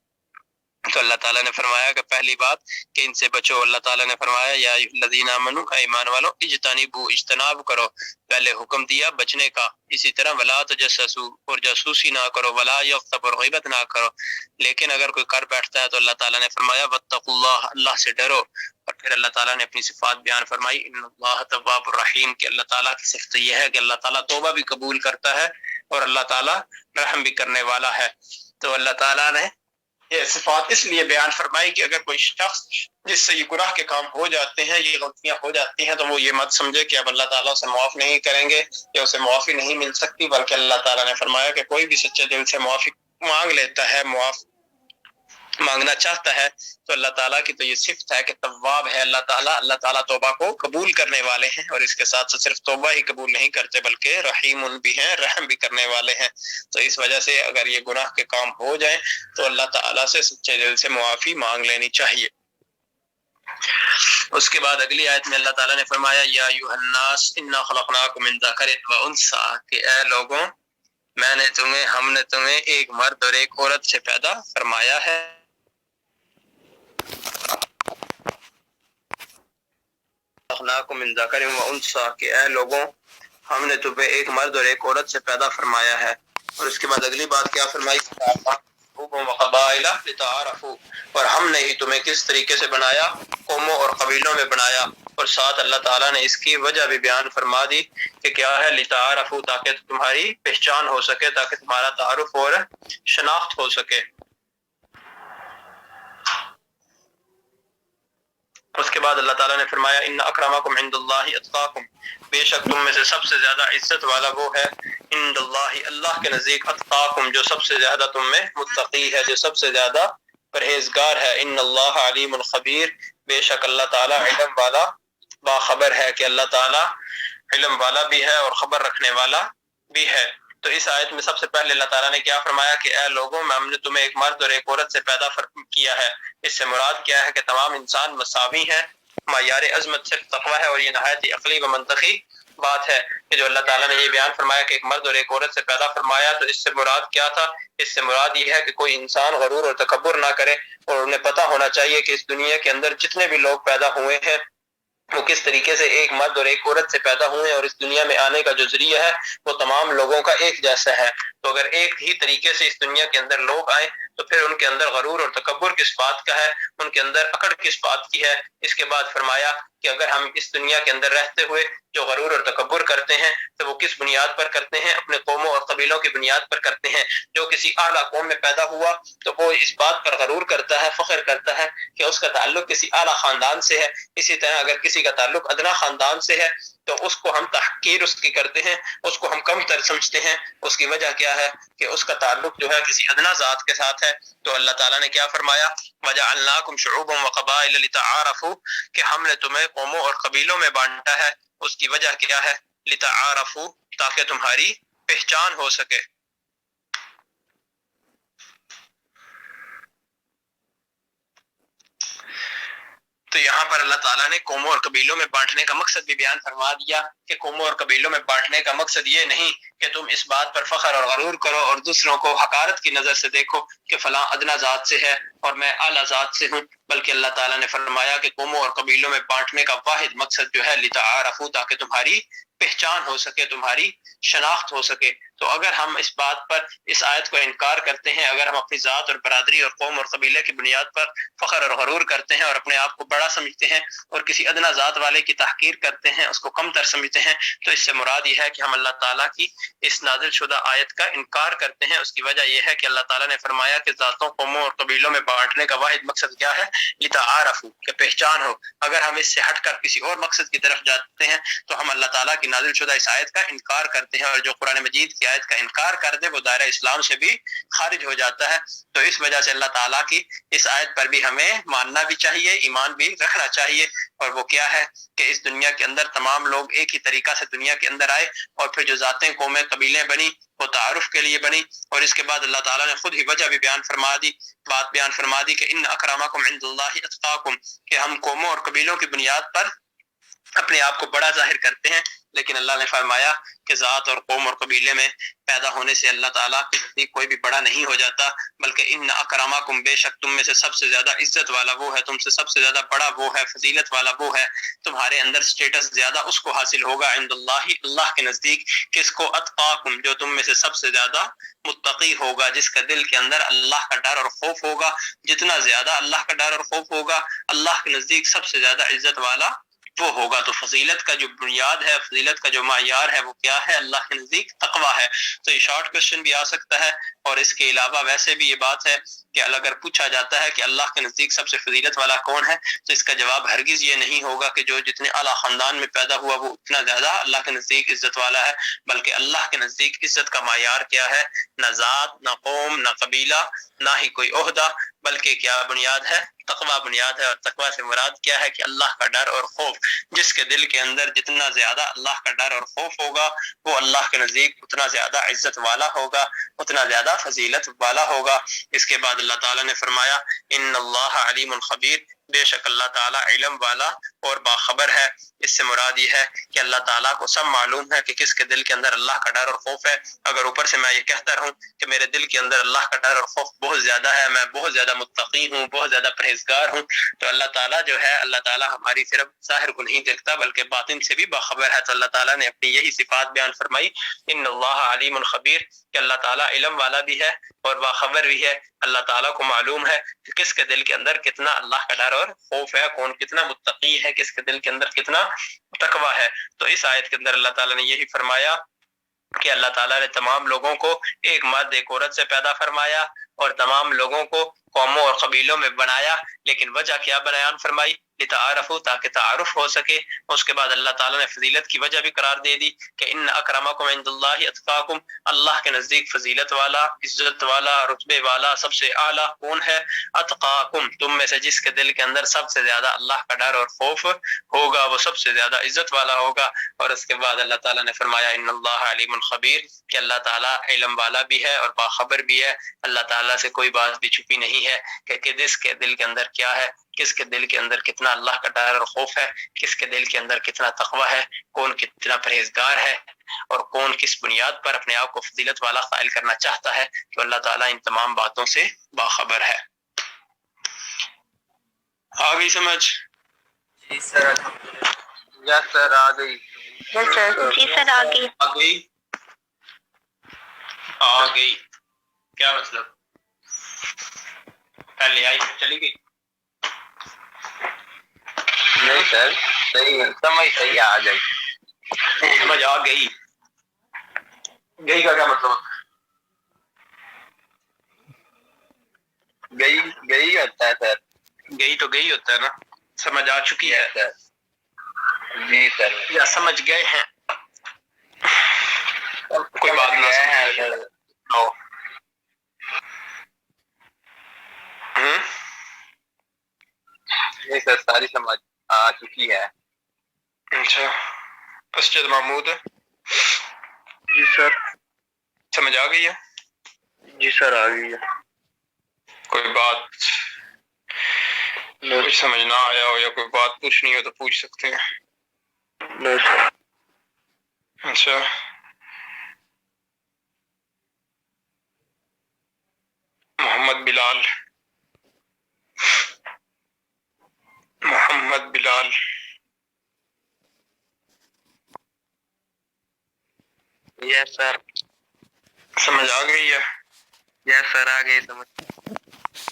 A: تو اللہ تعالیٰ نے فرمایا کہ پہلی بات کہ ان سے بچو، اللہ تعالیٰ نے فرمایا یا ایھا الذین آمنوا، اے ایمان والو، اجتنبوا، اجتناب کرو، پہلے حکم دیا بچنے کا، اسی طرح ولا تجسسوا، اور جاسوسی نہ کرو، ولا یغتب، اور غیبت نہ کرو، لیکن اگر کوئی کر بیٹھتا ہے تو اللہ تعالیٰ نے فرمایا واتقوا اللہ، اللہ سے ڈرو، اور پھر اللہ تعالیٰ نے اپنی صفات بیان فرمائی ان اللہ تواب الرحیم، کہ اللہ تعالیٰ کی صفت یہ ہے کہ اللہ تعالیٰ توبہ بھی قبول کرتا ہے اور اللہ تعالیٰ رحم بھی کرنے والا ہے۔ تو اللہ تعالیٰ نے یہ صفات اس لیے بیان فرمائی کہ اگر کوئی شخص جس سے یہ گناہ کے کام ہو جاتے ہیں، یہ غلطیاں ہو جاتی ہیں، تو وہ یہ مت سمجھے کہ اب اللہ تعالیٰ اسے معاف نہیں کریں گے یا اسے معافی نہیں مل سکتی، بلکہ اللہ تعالیٰ نے فرمایا کہ کوئی بھی سچے دل سے معافی مانگ لیتا ہے، معاف مانگنا چاہتا ہے، تو اللہ تعالیٰ کی تو یہ صفت ہے کہ تواب ہے اللہ تعالیٰ توبہ کو قبول کرنے والے ہیں، اور اس کے ساتھ صرف توبہ ہی قبول نہیں کرتے بلکہ رحیم بھی ہیں، رحم بھی کرنے والے ہیں۔ تو اس وجہ سے اگر یہ گناہ کے کام ہو جائیں تو اللہ تعالیٰ سے سچے دل سے معافی مانگ لینی چاہیے۔ اس کے بعد اگلی آیت میں اللہ تعالیٰ نے فرمایا یا ایھا الناس انا خلقناکم من ذکر و انثی، کہ اے لوگوں، ہم نے تمہیں ایک مرد اور ایک عورت سے پیدا فرمایا ہے۔ خلقناکم من ذکر و انثی، کہ اے لوگوں، ہم نے تمہیں ایک مرد اور ایک عورت سے پیدا فرمایا ہے۔ اور اس کے بعد اگلی بات کیا فرمائی، وقبائل لتعارفوا، اور ہم نے ہی تمہیں کس طریقے سے بنایا، قوموں اور قبیلوں میں بنایا، اور ساتھ اللہ تعالیٰ نے اس کی وجہ بھی بیان فرما دی کہ کیا ہے، لتعارفوا، تاکہ تمہاری پہچان ہو سکے، تاکہ تمہارا تعارف اور شناخت ہو سکے۔ اس کے بعد اللہ تعالیٰ نے فرمایا ان اکرمکم عند اللہ اتقاکم، بے شک تم میں سے سب سے زیادہ عزت والا وہ ہے عند اللہ، اللہ کے نزدیک، اتقاکم، جو سب سے زیادہ تم میں متقی ہے، جو سب سے زیادہ پرہیزگار ہے۔ ان اللہ علیم خبیر، بے شک اللہ تعالیٰ علم والا باخبر ہے، کہ اللہ تعالیٰ علم والا بھی ہے اور خبر رکھنے والا بھی ہے۔ تو اس آیت میں سب سے پہلے اللہ تعالیٰ نے کیا فرمایا کہ اے لوگوں میں ہم نے تمہیں ایک مرد اور ایک عورت سے پیدا کیا ہے. اس سے مراد کیا ہے کہ تمام انسان مساوی ہیں. معیار عظمت صرف تقوی ہے اور یہ نہایت ہی عقلی و منطقی بات ہے کہ جو اللہ تعالیٰ نے یہ بیان فرمایا کہ ایک مرد اور ایک عورت سے پیدا فرمایا تو اس سے مراد کیا تھا؟ اس سے مراد یہ ہے کہ کوئی انسان غرور اور تکبر نہ کرے اور انہیں پتہ ہونا چاہیے کہ اس دنیا کے اندر جتنے بھی لوگ پیدا ہوئے ہیں وہ کس طریقے سے ایک مرد اور ایک عورت سے پیدا ہوئے ہیں اور اس دنیا میں آنے کا جو ذریعہ ہے وہ تمام لوگوں کا ایک جیسا ہے. تو اگر ایک ہی طریقے سے اس دنیا کے اندر لوگ آئیں تو پھر ان کے اندر غرور اور تکبر کس بات کا ہے، ان کے اندر اکڑ کس بات کی ہے. اس کے بعد فرمایا کہ اگر ہم اس دنیا کے اندر رہتے ہوئے جو غرور اور تکبر کرتے ہیں تو وہ کس بنیاد پر کرتے ہیں؟ اپنے قوموں اور قبیلوں کی بنیاد پر کرتے ہیں. جو کسی اعلیٰ قوم میں پیدا ہوا تو وہ اس بات پر غرور کرتا ہے، فخر کرتا ہے کہ اس کا تعلق کسی اعلیٰ خاندان سے ہے. اسی طرح اگر کسی کا تعلق ادنا خاندان سے ہے تو اس کو ہم تحقیر اس کی کرتے ہیں، اس کو ہم کم تر سمجھتے ہیں. اس کی وجہ کیا ہے کہ اس کا تعلق جو ہے کسی ادنا ذات کے ساتھ ہے. تو اللہ تعالیٰ نے کیا فرمایا؟ وَجَعَلْنَاكُمْ شُعُوبًا وَقَبَائِلَ لِتَعَارَفُوا کہ ہم نے تمہیں قوموں اور قبیلوں میں بانٹا ہے. اس کی وجہ کیا ہے؟ لِتَعَارَفُوا تاکہ تمہاری پہچان ہو سکے. تو یہاں پر اللہ تعالیٰ نے قوموں اور قبیلوں میں بانٹنے کا مقصد بھی بیان فرما دیا کہ قوموں اور قبیلوں میں بانٹنے کا مقصد یہ نہیں کہ تم اس بات پر فخر اور غرور کرو اور دوسروں کو حقارت کی نظر سے دیکھو کہ فلاں ادنا ذات سے ہے اور میں اعلیٰ ذات سے ہوں، بلکہ اللہ تعالیٰ نے فرمایا کہ قوموں اور قبیلوں میں بانٹنے کا واحد مقصد جو ہے لتعارفوا تاکہ تمہاری پہچان ہو سکے، تمہاری شناخت ہو سکے. تو اگر ہم اس بات پر اس آیت کو انکار کرتے ہیں، اگر ہم اپنی ذات اور برادری اور قوم اور قبیلے کی بنیاد پر فخر اور غرور کرتے ہیں اور اپنے آپ کو بڑا سمجھتے ہیں اور کسی ادنا ذات والے کی تحقیر کرتے ہیں، اس کو کم تر سمجھتے ہیں، تو اس سے مراد یہ ہے کہ ہم اللہ تعالیٰ کی اس نازل شدہ آیت کا انکار کرتے ہیں. اس کی وجہ یہ ہے کہ اللہ تعالیٰ نے فرمایا کہ ذاتوں، قوموں اور قبیلوں میں بانٹنے کا واحد مقصد کیا ہے؟ لتعارفوا کہ پہچان ہو. اگر ہم اس سے ہٹ کر کسی اور مقصد کی طرف جاتے ہیں تو ہم اللہ تعالیٰ کی نازل شدہ اس آیت کا انکار کرتے ہیں، اور جو قرآن مجید کی آیت کا انکار کر دے وہ دائرہ اسلام سے بھی خارج ہو جاتا ہے. تو اس وجہ سے اللہ تعالیٰ کی اس آیت پر بھی ہمیں ماننا بھی چاہیے، ایمان بھی رکھنا چاہیے. اور وہ کیا ہے کہ اس دنیا کے اندر تمام لوگ ایک ہی طریقہ سے دنیا کے اندر آئے اور پھر جو ذاتیں، قومیں، قبیلیں بنی وہ تعارف کے لیے بنی. اور اس کے بعد اللہ تعالیٰ نے خود ہی وجہ بھی بات بیان فرما دی کہ ان اکرمکم عند اللہ اتقاکم کہ ہم قوموں اور قبیلوں کی بنیاد پر اپنے آپ کو بڑا ظاہر کرتے ہیں، لیکن اللہ نے فرمایا کہ ذات اور قوم اور قبیلے میں پیدا ہونے سے اللہ تعالیٰ کے نزدیک کوئی بھی بڑا نہیں ہو جاتا، بلکہ ان اکرمکم بے شک تم میں سے سب سے زیادہ عزت والا وہ ہے، تم سے سب سے زیادہ بڑا وہ ہے، فضیلت والا وہ ہے، تمہارے اندر سٹیٹس زیادہ اس کو حاصل ہوگا عند اللہ اللہ کے نزدیک. کس کو؟ اتقاکم جو تم میں سے سب سے زیادہ متقی ہوگا، جس کا دل کے اندر اللہ کا ڈر اور خوف ہوگا. جتنا زیادہ اللہ کا ڈر اور خوف ہوگا اللہ کے نزدیک سب سے زیادہ عزت والا وہ ہوگا. تو فضیلت کا جو بنیاد ہے، فضیلت کا جو معیار ہے وہ کیا ہے؟ اللہ کے نزدیک تقویٰ ہے. تو یہ شارٹ کوشچن بھی آ سکتا ہے، اور اس کے علاوہ ویسے بھی یہ بات ہے کہ اگر پوچھا جاتا ہے کہ اللہ کے نزدیک سب سے فضیلت والا کون ہے تو اس کا جواب ہرگز یہ نہیں ہوگا کہ جو جتنے اعلیٰ خاندان میں پیدا ہوا وہ اتنا زیادہ اللہ کے نزدیک عزت والا ہے، بلکہ اللہ کے نزدیک عزت کا معیار کیا ہے؟ نہ ذات، نہ قوم، نہ قبیلہ، نہ ہی کوئی عہدہ، بلکہ کیا بنیاد ہے؟ تقویٰ بنیاد ہے. اور تقویٰ سے مراد کیا ہے کہ اللہ کا ڈر اور خوف. جس کے دل کے اندر جتنا زیادہ اللہ کا ڈر اور خوف ہوگا وہ اللہ کے نزدیک اتنا زیادہ عزت والا ہوگا، اتنا زیادہ فضیلت والا ہوگا. اس کے بعد اللہ تعالیٰ نے فرمایا ان اللہ علیم خبیر بے شک اللہ تعالیٰ علم والا اور باخبر ہے. اس سے مراد یہ ہے کہ اللہ تعالیٰ کو سب معلوم ہے کہ کس کے دل کے اندر اللہ کا ڈر اور خوف ہے. اگر اوپر سے میں یہ کہتا رہوں کہ میرے دل کے اندر اللہ کا ڈر اور خوف بہت زیادہ ہے، میں بہت زیادہ متقی ہوں، بہت زیادہ پرہیزگار ہوں، تو اللہ تعالیٰ جو ہے، اللہ تعالیٰ ہماری صرف ظاہر کو نہیں دیکھتا بلکہ باطن سے بھی باخبر ہے. تو اللہ تعالیٰ نے اپنی یہی صفات بیان فرمائی ان اللہ علیم خبیر کہ اللہ تعالیٰ علم والا بھی ہے اور باخبر بھی ہے. اللہ تعالیٰ کو معلوم ہے کہ کس کے دل کے اندر کتنا اللہ کا ڈر اور خوف ہے، کون کتنا متقی ہے، کس کے دل کے اندر کتنا تقویٰ ہے. تو اس آیت کے اندر اللہ تعالیٰ نے یہی فرمایا کہ اللہ تعالیٰ نے تمام لوگوں کو ایک مرد ایک عورت سے پیدا فرمایا اور تمام لوگوں کو قوموں اور قبیلوں میں بنایا. لیکن وجہ کیا بیان فرمائی لتعارفوا تاکہ تعارف ہو سکے. اس کے بعد اللہ تعالیٰ نے فضیلت کی وجہ بھی قرار دے دی کہ ان اکرمکم عند اللہ اتقاکم، اللہ کے نزدیک فضیلت والا، عزت والا، رتبے والا، سب سے اعلیٰ کون ہے؟ اتقاکم، تم میں سے جس کے دل کے اندر سب سے زیادہ اللہ کا ڈر اور خوف ہوگا وہ سب سے زیادہ عزت والا ہوگا. اور اس کے بعد اللہ تعالیٰ نے فرمایا ان اللہ علیم خبیر، کہ اللہ تعالیٰ علم والا بھی ہے اور باخبر بھی ہے. اللہ تعالیٰ سے کوئی بات بھی چھپی نہیں ہے کہ کس کے دل کے اندر کیا ہے، کس کے دل کے اندر کتنا اللہ کا ڈر اور خوف ہے، کس کے دل کے اندر کتنا تقوی ہے، کون کتنا پرہیزگار ہے، اور کون کس بنیاد پر اپنے آپ کو فضیلت والا قائل کرنا چاہتا ہے. تو اللہ تعالیٰ ان تمام باتوں سے باخبر ہے. آ گئی سمجھ؟
B: جی سر یس سر آ گئی.
C: یس سر. جی سر آگے.
A: آ گئی؟ آ گئی کیا مطلب؟ پہلے آئی چلی گئی؟
B: نہیں سر صحیح سمجھ صحیح آ گئی.
A: سمجھ آ گئی؟ گئی کا کیا مطلب؟
B: گئی گئی ہوتا ہے سر.
A: گئی تو گئی ہوتا ہے نا. سمجھ آ چکی ہے
B: سر. جی سر
A: یا سمجھ گئے ہیں؟ کوئی بات نہ
B: ہے
A: سمجھ
B: سر.
A: آؤ.
B: نہیں سر ساری سمجھ آ چکی ہے.
A: اچھا اسجد محمود
B: جی سر.
A: سمجھ آ گئی ہے؟
B: جی سر آ گئی ہے.
A: کوئی بات کچھ سمجھ نہ آیا ہو یا کوئی بات پوچھنی ہو تو پوچھ سکتے ہیں.
B: نہیں سر.
A: اچھا محمد بلال. محمد بلال
B: یس سر.
A: سمجھ آ گئی ہے؟
B: یس سر آ گئی سمجھ.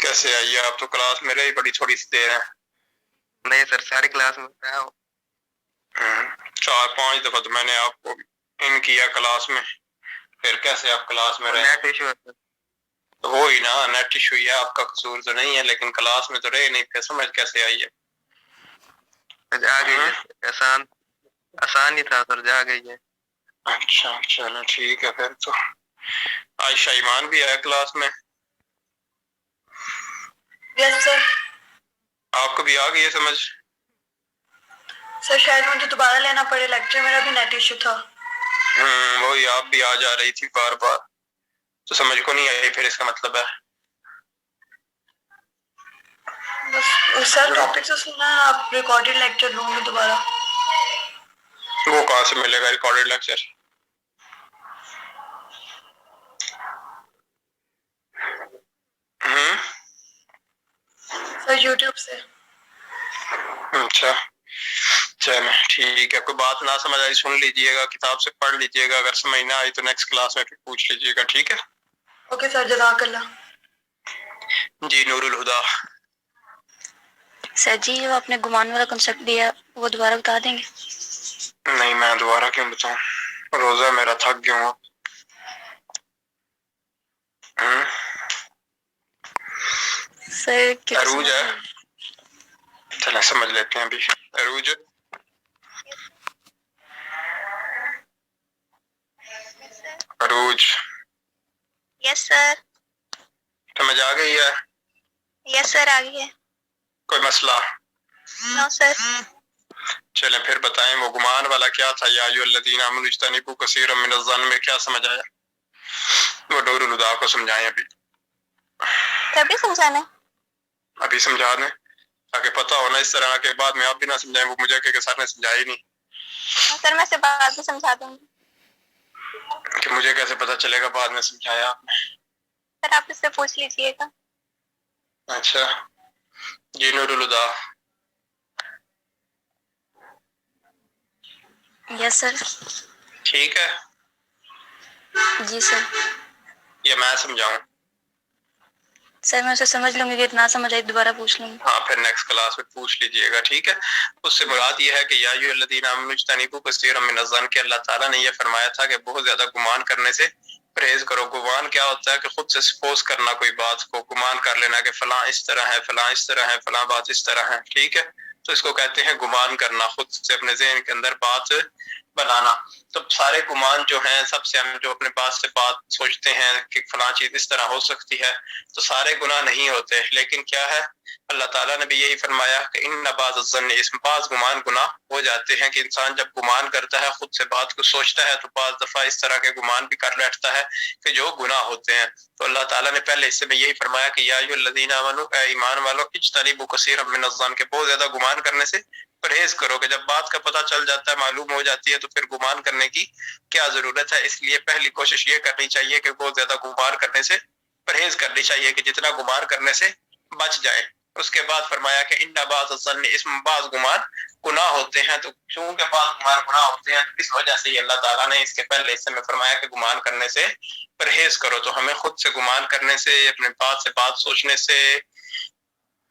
A: کیسے آئی ہے؟ آپ تو کلاس میں رہی بڑی تھوڑی سی دیر ہے.
B: نہیں سر ساری کلاس میں
A: 4-5 دفعہ تو میں نے آپ کو ان کیا کلاس میں، پھر کیسے آپ کلاس میں رہے؟
B: نیٹ ایشو ہے سر.
A: وہی نا نیٹ ایشو ہے، آپ کا قصور تو نہیں ہے، لیکن کلاس میں تو رہے نہیں، پھر سمجھ کیسے آئی ہے؟
B: آ گئی ہے. آسان ہی تھا سر جا گئی ہے.
A: اچھا چلو ٹھیک ہے. پھر تو عائشہ ایمان بھی ہے کلاس میں.
C: یس سر.
A: آپ کو بھی آ گئی ہے سمجھ؟
C: سر شاید مجھے دوبارہ لینا پڑے لیکچر، میرا بھی نیٹ ایشو تھا.
A: وہی آپ بھی آ جا رہی تھی بار بار تو سمجھ کو نہیں آئی، پھر اس کا مطلب ہے
C: بس سر ٹاپک سے سننا ہے، آپ ریکارڈڈ لیکچر لوں گے دوبارہ.
A: وہ کہاں سے ملے گا ریکارڈڈ لیکچر؟
C: سر یوٹیوب سے.
A: اچھا چلیں ٹھیک ہے. کوئی بات نہ سمجھ آئی سن لیجئے گا، کتاب سے پڑھ لیجئے گا، اگر سمجھ نہ آئی تو نیکسٹ کلاس میں پھر پوچھ لیجئے گا. ٹھیک ہے؟
C: اوکے سر جزاک اللہ.
A: جی نور الہدا.
C: سر جی جو آپ نے گمان والا کنسپٹ دیا وہ دوبارہ بتا دیں گے؟
A: نہیں میں دوبارہ کیوں بتاؤں، روزہ میرا تھک گیا ہوں.
C: سر
A: عروج ہے، چلیں سمجھ لیتے ہیں ابھی. عروج عروج
C: یس سر.
A: سمجھ آ گئی ہے؟
C: یس سر آ گئی ہے.
A: کوئی مسئلہ؟
C: نو سر.
A: چلیں پھر بتائیں وہ گمان والا کیا تھا؟ یا ایھا الذین آمنوا اجتنبوا کثیرا من الظن میں کیا سمجھ آیا؟ وہ نور الہدا کو سمجھائیں ابھی.
C: کبھی سمجھانا
A: ابھی سمجھا دیں تاکہ پتہ ہونا، اس طرح کے بعد میں آپ بھی نہ سمجھائیں وہ مجھے کہ سر نے سمجھائی نہیں.
C: سر میں سے بعد میں سمجھا دوں گی.
A: کہ مجھے کیسے پتہ چلے گا بعد میں سمجھایا آپ نے؟
C: سر آپ اس سے پوچھ لیجئے گا.
A: اچھا جی نور الہدا.
C: یس سر.
A: ٹھیک ہے
C: جی سر.
A: یا میں سمجھاؤں؟
C: سر میں اسے سمجھ لوں گی، کہ نہ سمجھ آئی دوبارہ پوچھ لوں گی.
A: ہاں پھر نیکسٹ کلاس میں پوچھ لیجئے گا. ٹھیک ہے؟ اس سے مراد یہ ہے کہ یا ایھا الذین آمنوا اجتنبوا کثیرا من الظن، کہ اللہ تعالیٰ نے یہ فرمایا تھا کہ بہت زیادہ گمان کرنے سے پرہیز کرو. گمان کیا ہوتا ہے؟ کہ خود سے سپوز کرنا کوئی بات کو، گمان کر لینا کہ فلاں اس طرح ہے، فلاں اس طرح ہے، فلاں بات اس طرح ہے. ٹھیک ہے؟ تو اس کو کہتے ہیں گمان کرنا، خود سے اپنے ذہن کے اندر بات بنانا۔ تو سارے گمان جو ہیں، سب سے ہم جو اپنے پاس سے بات سوچتے ہیں کہ فلاں چیز اس طرح ہو سکتی ہے، تو سارے گناہ نہیں ہوتے، لیکن کیا ہے، اللہ تعالیٰ نے بھی یہی فرمایا کہ ان بعض الظن، اس میں بعض گمان گناہ ہو جاتے ہیں، کہ انسان جب گمان کرتا ہے، خود سے بات کو سوچتا ہے، تو بعض دفعہ اس طرح کے گمان بھی کر بیٹھتا ہے کہ جو گناہ ہوتے ہیں۔ تو اللہ تعالیٰ نے پہلے اس سے بھی یہی فرمایا کہ یا ایھا الذین آمنوا، اے ایمان والو، اجتنبوا کثیرا من الظن، کہ بہت زیادہ گمان کرنے سے پرہیز کرو، کہ جب بات کا پتہ چل جاتا ہے، معلوم ہو جاتی ہے، تو پھر گمان کرنے کی کیا ضرورت ہے۔ اس لیے پہلی کوشش یہ کرنی چاہیے کہ بہت زیادہ گمان کرنے سے پرہیز کرنی چاہیے، کہ جتنا گمان کرنے سے بچ جائے۔ اس کے بعد فرمایا کہ ان بعض الظن، اس میں بعض گمان گناہ ہوتے ہیں، تو چونکہ بعض گمان گناہ ہوتے ہیں، اس وجہ سے ہی اللہ تعالیٰ نے اس کے پہلے حصے میں فرمایا کہ گمان کرنے سے پرہیز کرو۔ تو ہمیں خود سے گمان کرنے سے، اپنے بات سے بات سوچنے سے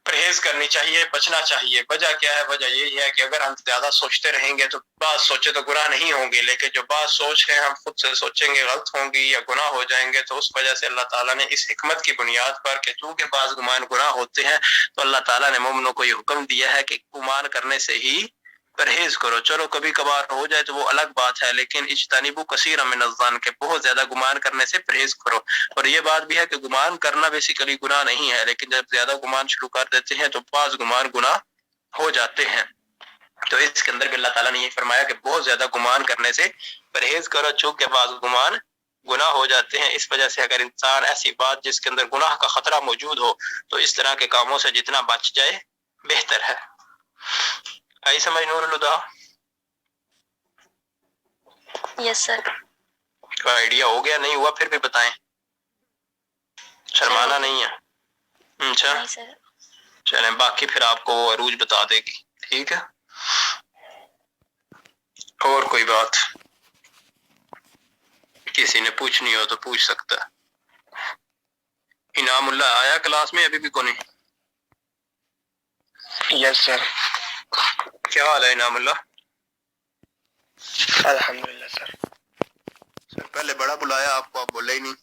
A: پرہیز کرنی چاہیے، بچنا چاہیے۔ وجہ کیا ہے؟ وجہ یہی ہے کہ اگر ہم زیادہ سوچتے رہیں گے تو بات سوچے تو گناہ نہیں ہوں گے، لیکن جو بات سوچ ہے ہم خود سے سوچیں گے غلط ہوں گی یا گناہ ہو جائیں گے، تو اس وجہ سے اللہ تعالیٰ نے اس حکمت کی بنیاد پر کہ چونکہ بعض گمان گناہ ہوتے ہیں، تو اللہ تعالیٰ نے مومنوں کو یہ حکم دیا ہے کہ گمان کرنے سے ہی پرہیز کرو۔ چلو کبھی کبھار ہو جائے تو وہ الگ بات ہے، لیکن اجتنبوا کثیرا من الظن، کہ بہت زیادہ گمان کرنے سے پرہیز کرو۔ اور یہ بات بھی ہے کہ گمان کرنا بیسیکلی گناہ نہیں ہے، لیکن جب زیادہ گمان شروع کر دیتے ہیں تو بعض گمان گناہ ہو جاتے ہیں۔ تو اس کے اندر بھی اللہ تعالیٰ نے یہ فرمایا کہ بہت زیادہ گمان کرنے سے پرہیز کرو، چونکہ بعض گمان گناہ ہو جاتے ہیں۔ اس وجہ سے اگر انسان ایسی بات جس کے اندر گناہ کا خطرہ موجود ہو، تو اس طرح کے کاموں سے جتنا بچ جائے بہتر ہے۔ آئی سمجھ نور الہدیٰ؟
D: یس سر۔
A: کوئی آئیڈیا ہو گیا؟ نہیں ہوا پھر بھی بتائیں، شرمانا نہیں ہے۔ اچھا
D: نہیں سر۔
A: چلیں، باقی پھر آپ کو عروج بتا دے گی، ٹھیک ہے؟ اور کوئی بات کسی نے پوچھنی ہو تو پوچھ سکتا ہے۔ انعام اللہ آیا کلاس میں؟ ابھی بھی کو نہیں؟
B: یس سر۔
A: کیا حال ہے انعام اللہ؟
B: الحمدللہ سر۔
A: پہلے بڑا بلایا آپ کو، آپ بولے ہی نہیں۔